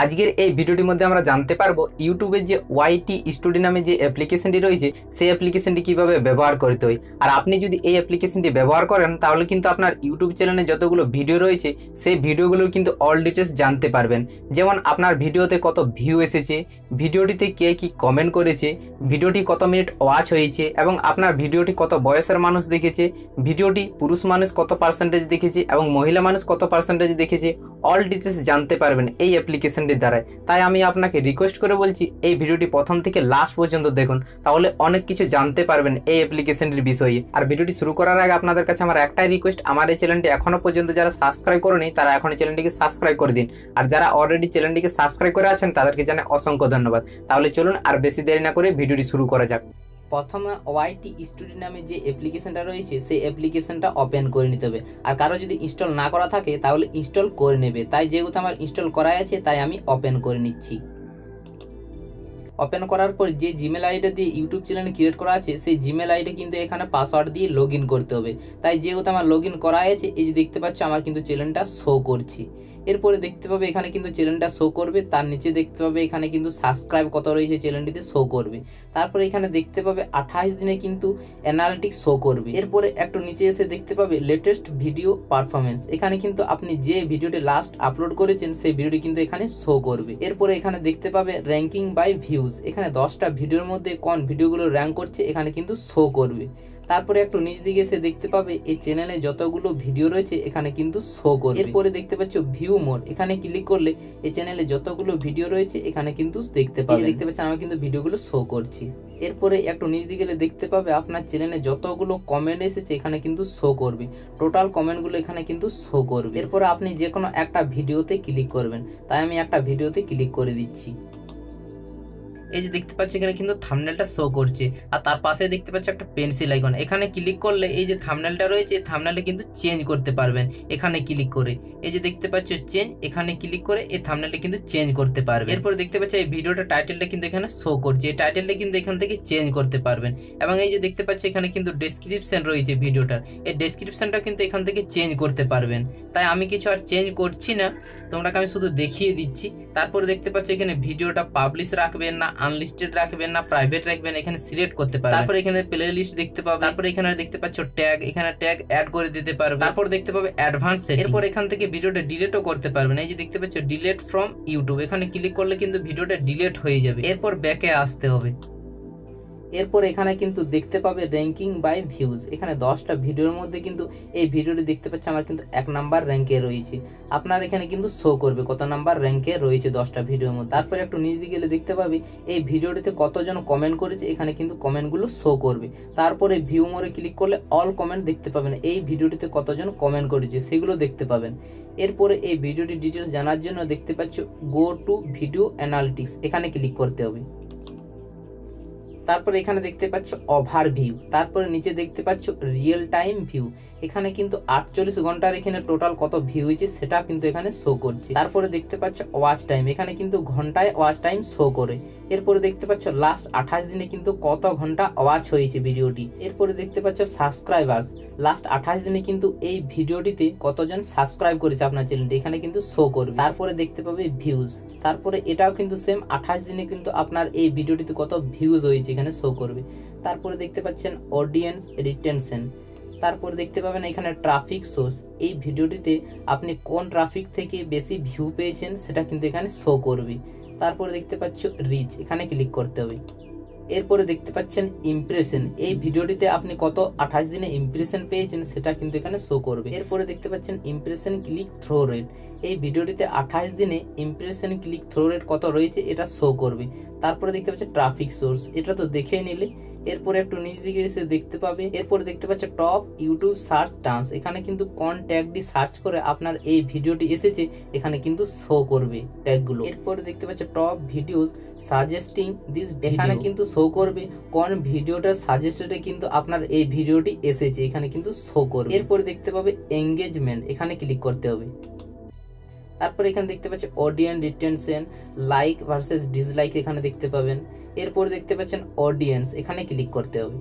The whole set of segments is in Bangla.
আজকের এই ভিডিওটির মধ্যে আমরা জানতে পারবো ইউটিউবের যে ওয়াইটি স্টুডিও নামে যে অ্যাপ্লিকেশনটি রয়েছে সেই অ্যাপ্লিকেশনটি কিভাবে ব্যবহার করতে হয়। আর আপনি যদি এই অ্যাপ্লিকেশনটি ব্যবহার করেন তাহলে কিন্তু আপনার ইউটিউব চ্যানেলে যতগুলো ভিডিও রয়েছে সেই ভিডিওগুলোর কিন্তু অল ডিটেলস জানতে পারবেন। যেমন আপনার ভিডিওতে কত ভিউ এসেছে, ভিডিওটিতে কে কি কমেন্ট করেছে, ভিডিওটি কত মিনিট ওয়াচ হয়েছে এবং আপনার ভিডিওটি কত বয়সের মানুষ দেখেছে, ভিডিওটি পুরুষ মানুষ কত পার্সেন্টেজ দেখেছে এবং মহিলা মানুষ কত পার্সেন্টেজ দেখেছে, অল ডিটেলস জানতে পারবেন এই অ্যাপ্লিকেশনটির দ্বারা। তাই আমি আপনাকে রিকোয়েস্ট করে বলছি এই ভিডিওটি প্রথম থেকে লাস্ট পর্যন্ত দেখুন, তাহলে অনেক কিছু জানতে পারবেন এই অ্যাপ্লিকেশনটির বিষয়ে। আর ভিডিওটি শুরু করার আগে আপনাদের কাছে আমার একটাই রিকোয়েস্ট, আমার এই চ্যানেলটি এখনো পর্যন্ত যারা সাবস্ক্রাইব করেনি তারা এখন এই চ্যানেলটিকে সাবস্ক্রাইব করে দিন, আর যারা অলরেডি চ্যানেলটিকে সাবস্ক্রাইব করে আছেন তাদেরকে জানাই অসংখ্য ধন্যবাদ। তাহলে চলুন আর বেশি দেরি না করে ভিডিওটি শুরু করা যাক। প্রথমে ওয়াইটি স্টুডিও নামে যে অ্যাপ্লিকেশনটা রয়েছে সেই অ্যাপ্লিকেশনটা ওপেন করে নিতে হবে। আর কারো যদি ইনস্টল না করা থাকে তাহলে ইনস্টল করে নেবে। তাই যেহেতু আমার ইনস্টল করা আছে তাই আমি ওপেন করে নিচ্ছি। ওপেন করার পর যে জিমেল আইডি দিয়ে ইউটিউব চ্যানেল ক্রিয়েট করা আছে সেই জিমেল আইডি কিন্তু এখানে পাসওয়ার্ড দিয়ে লগ ইন করতে হবে। তাই যেহেতু আমার লগ ইন করা আছে, এই যে দেখতে পাচ্ছ আমার কিন্তু চ্যানেলটা শো করছে। এরপরে দেখতে পাবে এখানে কিন্তু চ্যানেলটা শো করবে, তার নিচে দেখতে পাবে এখানে কিন্তু সাবস্ক্রাইব কত রয়েছে চ্যানেলটিতে শো করবে। তারপরে এখানে দেখতে পাবে 28 দিনে কিন্তু অ্যানালিটিক্স শো করবে। এরপরে একটু নিচে এসে দেখতে পাবে লেটেস্ট ভিডিও পারফরমেন্স, এখানে কিন্তু আপনি যে ভিডিওটি লাস্ট আপলোড করেছেন সেই ভিডিওটি কিন্তু এখানে শো করবে। এরপরে এখানে দেখতে পাবে র্যাঙ্কিং বাই ভিউজ, এখানে 10টা ভিডিওর মধ্যে কোন ভিডিওগুলো র্যাঙ্ক করছে এখানে কিন্তু শো করবে। তারপরে একটু নিচ দিকে এসে দেখতে পাবে এই চ্যানেলে যতগুলো ভিডিও রয়েছে এখানে কিন্তু শো করবে। এরপরে দেখতে পাচ্ছ ভিউ মোর, এখানে ক্লিক করলে এই চ্যানেলে যতগুলো ভিডিও রয়েছে এখানে কিন্তু দেখতে পাবে। দেখতে পাচ্ছেন আমি কিন্তু ভিডিওগুলো শো করছি। এরপরে একটু নিচ দিকে গেলে দেখতে পাবে আপনার চ্যানেলে যতগুলো কমেন্ট এসেছে এখানে কিন্তু শো করবে, টোটাল কমেন্টগুলো এখানে কিন্তু শো করবে। এরপরে আপনি যে কোনো একটা ভিডিওতে ক্লিক করবেন, তাই আমি একটা ভিডিওতে ক্লিক করে দিচ্ছি। এই যে দেখতে পাচ্ছি এখানে কিন্তু থাম্বনেলটা শো করছে, আর তার পাশে দেখতে পাচ্ছি একটা পেন্সিল আইকন, এখানে ক্লিক করলে এই যে থাম্বনেলটা রয়েছে থাম্বনেলটা কিন্তু চেঞ্জ করতে পারবেন এখানে ক্লিক করে। এই যে দেখতে পাচ্ছ চেঞ্জ, এখানে ক্লিক করে এই থাম্বনেলটা কিন্তু চেঞ্জ করতে পারবেন। এরপর দেখতে পাচ্ছি এই ভিডিওটা টাইটেলটা কিন্তু এখানে শো করছে, এই টাইটেলটা কিন্তু এখান থেকে চেঞ্জ করতে পারবেন। এবং এই যে দেখতে পাচ্ছি এখানে কিন্তু ডেসক্রিপশন রয়েছে ভিডিওটার, এই ডেসক্রিপশনটা কিন্তু এখান থেকে চেঞ্জ করতে পারবেন। তাই আমি কিছু আর চেঞ্জ করছি না, তোমরাকে আমি শুধু দেখিয়ে দিচ্ছি। তারপরে দেখতে পাচ্ছি এখানে ভিডিওটা পাবলিশ রাখবেন না আনলিস্টেড রাখবেন না প্রাইভেট রাখবেন এখানে সিলেক্ট করতে পারবেন। তারপর এখানে প্লে লিস্ট দেখতে পাবে, তারপর এখানে দেখতে পাচ্ছ ট্যাগ, এখানে ট্যাগ অ্যাড করে দিতে পারবে। তারপর দেখতে পাবে অ্যাডভান্স সেটিংস, এরপর এখান থেকে ভিডিওটা ডিলিটও করতে পারবেন। এই যে দেখতে পাচ্ছ ডিলিট ফ্রম ইউটিউব, এখানে ক্লিক করলে কিন্তু ভিডিওটা ডিলিট হয়ে যাবে। এরপর ব্যাকে আসতে হবে। এরপর এখানে কিন্তু দেখতে পাবে র্যাঙ্কিং বাই ভিউজ, এখানে 10টা ভিডিওর মধ্যে কিন্তু এই ভিডিওটি দেখতে পাচ্ছি আমার কিন্তু 1 নাম্বার র্যাঙ্কে রয়েছে। আপনার এখানে কিন্তু শো করবে কত নাম্বার র্যাঙ্কে রয়েছে 10টা ভিডিওর মধ্যে। তারপরে একটু নিচ দিকে গেলে দেখতে পাবে এই ভিডিওটিতে কতজন কমেন্ট করেছে, এখানে কিন্তু কমেন্টগুলো শো করবে। তারপরে ভিউ মোরে ক্লিক করলে অল কমেন্ট দেখতে পাবেন, এই ভিডিওটিতে কতজন কমেন্ট করেছে সেগুলো দেখতে পাবেন। এরপরে এই ভিডিওটি ডিটেলস জানার জন্য দেখতে পাচ্ছ গো টু ভিডিও অ্যানালিটিক্স, এখানে ক্লিক করতে হবে। তারপরে এখানে দেখতে পাচ্ছ ওভারভিউ, তারপরে নিচে দেখতে পাচ্ছ রিয়েল টাইম ভিউ, এখানে কিন্তু 48 ঘন্টার এখানে টোটাল কত ভিউ হয়েছে সেটা কিন্তু এখানে শো করছে। তারপরে দেখতে পাচ্ছ ওয়াচ টাইম, এখানে কিন্তু ঘন্টায় ওয়াচ টাইম শো করে। এরপরে দেখতে পাচ্ছ লাস্ট 28 দিনে কিন্তু কত ঘন্টা ওয়াচ হয়েছে ভিডিওটি। এরপরে দেখতে পাচ্ছ সাবস্ক্রাইবার্স, লাস্ট 28 দিনে কিন্তু এই ভিডিওটিতে কতজন সাবস্ক্রাইব করেছে আপনার চ্যানেলটি এখানে কিন্তু শো করবে। তারপরে দেখতে পাবে ভিউজ, তারপরে এটাও কিন্তু সেম 28 দিনে কিন্তু আপনার এই ভিডিওটিতে কত ভিউজ হয়েছে এখানে শো করবে। তারপরে দেখতে পাচ্ছেন অডিয়েন্স রিটেনশন, তারপরে দেখতে পাবেন এখানে ট্রাফিক সোর্স, এই ভিডিওটিতে আপনি কোন ট্রাফিক থেকে বেশি ভিউ পেয়েছেন সেটা কিন্তু এখানে শো করবে। তারপরে দেখতে পাচ্ছ রিচ, এখানে ক্লিক করতে হবে। এরপরে দেখতে পাচ্ছেন ইমপ্রেশন, এই ভিডিওটিতে আপনি কত 28 দিনে ইমপ্রেশন পেয়েছেন সেটা কিন্তু এখানে শো করবে। এরপরে দেখতে পাচ্ছেন ইমপ্রেশন ক্লিক থ্রো রেট, এই ভিডিওটিতে 28 দিনে ইমপ্রেশন ক্লিক থ্রো রেট কত রয়েছে এটা শো করবে। তারপরে দেখতে পাচ্ছেন ট্রাফিক সোর্স, এটা তো দেখে নিলে। এরপরে একটু নিচ দিকে এসে দেখতে পাবে, এরপরে দেখতে পাচ্ছে টপ ইউটিউব সার্চ টার্মস, এখানে কিন্তু কোন ট্যাগটি সার্চ করে আপনার এই ভিডিওটি এসেছে এখানে কিন্তু শো করবে ট্যাগগুলো। এরপরে দেখতে পাচ্ছে টপ ভিডিওস সাজেস্টিং দিস, এখানে কিন্তু শো করবে কোন ভিডিওটার সাজেস্টেডে কিন্তু আপনার এই ভিডিওটি এসেছে এখানে কিন্তু শো করবে। এরপরে দেখতে পাবে এঙ্গেজমেন্ট, এখানে ক্লিক করতে হবে। তারপরে এখানে দেখতে পাচ্ছেন audience retention, like versus dislike, এখানে দেখতে পাবেন। এরপরে দেখতে পাচ্ছেন অডিয়েন্স, এখানে ক্লিক করতে হবে।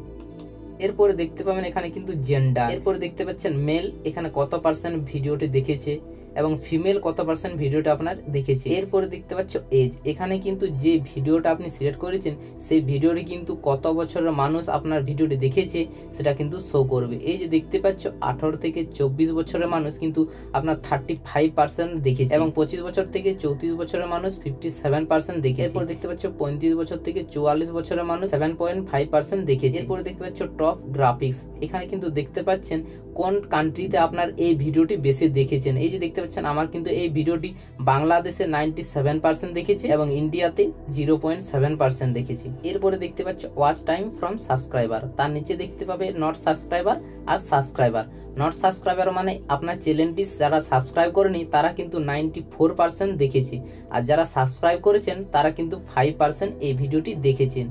এরপরে দেখতে পাবেন এখানে কিন্তু জেন্ডার, এরপরে দেখতে পাচ্ছেন মেল, এখানে কত পার্সেন্ট ভিডিওটি দেখেছে, এবং ফিমেল কত পার্সেন্ট ভিডিওটা আপনার দেখেছে। এরপরে দেখতে পাচ্ছ এজ, এখানে কিন্তু যে ভিডিওটা আপনি সিলেক্ট করেছেন সেই ভিডিওটি কিন্তু কত বছরের মানুষ আপনার ভিডিওটি দেখেছে সেটা কিন্তু শো করবে। এই যে দেখতে পাচ্ছ 18 থেকে 24 বছরের মানুষ কিন্তু আপনার 35% দেখেছে এবং 25 বছর থেকে 34 বছরের মানুষ 57% দেখেছে। এরপর দেখতে পাচ্ছ 35 বছর থেকে 44 বছরের মানুষ 7.5% দেখেছে। এরপর দেখতে পাচ্ছ টপ গ্রাফিক্স, এখানে কিন্তু দেখতে পাচ্ছেন কোন কান্ট্রিতে আপনার এই ভিডিওটি বেশি দেখেছেন। এই যে দেখতে পাচ্ছেন আমার কিন্তু এই ভিডিওটি বাংলাদেশে 97% দেখেছে এবং ইন্ডিয়াতে 0.7% দেখেছি। এরপরে দেখতে পাচ্ছ ওয়াচ টাইম ফ্রম সাবস্ক্রাইবার, তার নিচে দেখতে পাবে নট সাবস্ক্রাইবার আর সাবস্ক্রাইবার। নট সাবস্ক্রাইবার মানে আপনার চ্যানেলটি যারা সাবস্ক্রাইব করেনি তারা কিন্তু 94% দেখেছে, আর যারা সাবস্ক্রাইব করেছেন তারা কিন্তু 5% এই ভিডিওটি দেখেছেন।